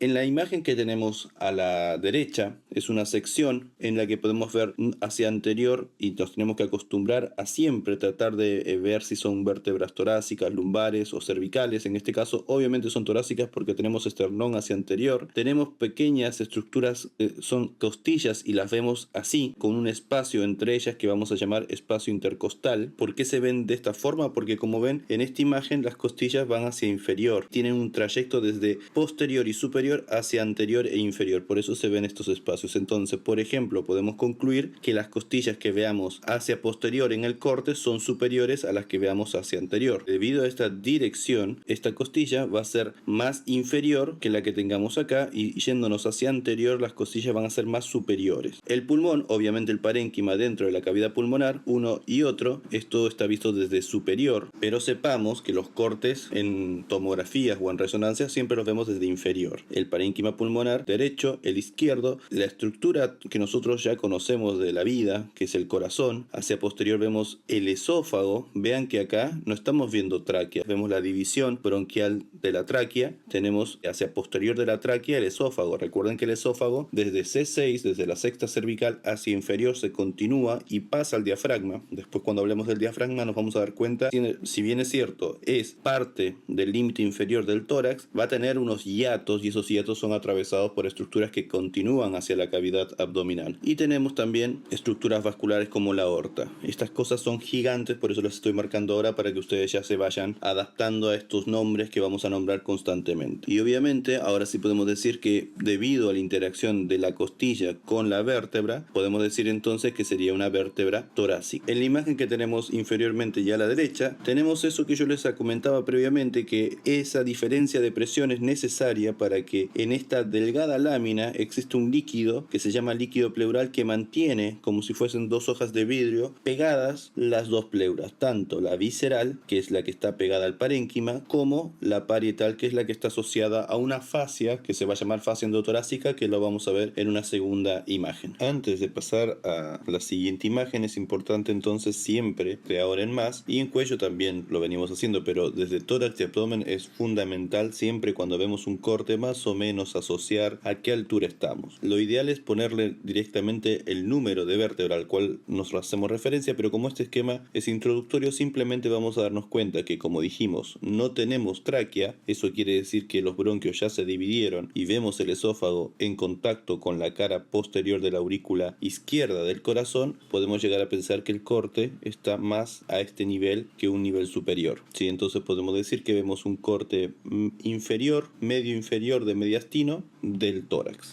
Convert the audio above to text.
En la imagen que tenemos a la derecha es una sección en la que podemos ver hacia anterior y nos tenemos que acostumbrar a siempre tratar de ver si son vértebras torácicas, lumbares o cervicales. En este caso obviamente son torácicas porque tenemos esternón hacia anterior. Tenemos pequeñas estructuras, son costillas y las vemos así, con un espacio entre ellas que vamos a llamar espacio intercostal. ¿Por qué se ven de esta forma? Porque como ven en esta imagen las costillas van hacia inferior, tienen un trayecto desde posterior y superior hacia anterior e inferior, por eso se ven estos espacios. Entonces, por ejemplo, podemos concluir que las costillas que veamos hacia posterior en el corte son superiores a las que veamos hacia anterior. Debido a esta dirección, esta costilla va a ser más inferior que la que tengamos acá, y yéndonos hacia anterior las costillas van a ser más superiores. El pulmón, obviamente el parénquima dentro de la cavidad pulmonar, uno y otro, esto está visto desde superior, pero sepamos que los cortes en tomografías o en resonancia siempre los vemos desde inferior. El parénquima pulmonar derecho, el izquierdo, la estructura que nosotros ya conocemos de la vida, que es el corazón. Hacia posterior vemos el esófago. Vean que acá no estamos viendo tráquea, vemos la división bronquial de la tráquea. Tenemos hacia posterior de la tráquea el esófago. Recuerden que el esófago desde C6, desde la sexta cervical hacia inferior, se continúa y pasa al diafragma. Después, cuando hablemos del diafragma, nos vamos a dar cuenta, si bien es cierto, es parte del límite inferior del tórax, va a tener unos hiatos, y esos hiatos son atravesados por estructuras que continúan hacia la cavidad abdominal. Y tenemos también estructuras vasculares como la aorta. Estas cosas son gigantes, por eso las estoy marcando ahora para que ustedes ya se vayan adaptando a estos nombres que vamos a nombrar constantemente. Y obviamente ahora sí podemos decir que debido a la interacción de la costilla con la vértebra, podemos decir entonces que sería una vértebra torácica. En la imagen que tenemos inferiormente y a la derecha, tenemos eso que yo les comentaba previamente, que esa diferencia de presión es necesaria para que en esta delgada lámina existe un líquido que se llama líquido pleural, que mantiene como si fuesen dos hojas de vidrio pegadas las dos pleuras, tanto la visceral, que es la que está pegada al parénquima, como la parietal, que es la que está asociada a una fascia que se va a llamar fascia endotorácica, que lo vamos a ver en una segunda imagen. Antes de pasar a la siguiente imagen, es importante entonces siempre, de ahora en más, y en cuello también lo venimos haciendo, pero desde tórax y abdomen es fundamental siempre cuando vemos un corte más o menos asociar a qué altura estamos. Lo ideal es ponerle directamente el número de vértebra al cual nos hacemos referencia, pero como este esquema es introductorio, simplemente vamos a darnos cuenta que, como dijimos, no tenemos tráquea. Eso quiere decir que los bronquios ya se dividieron y vemos el esófago en contacto con la cara posterior de la aurícula izquierda del corazón. Podemos llegar a pensar que el corte está más a este nivel que un nivel superior, ¿sí? Entonces podemos decir que vemos un corte inferior, medio inferior de mediastino del tórax.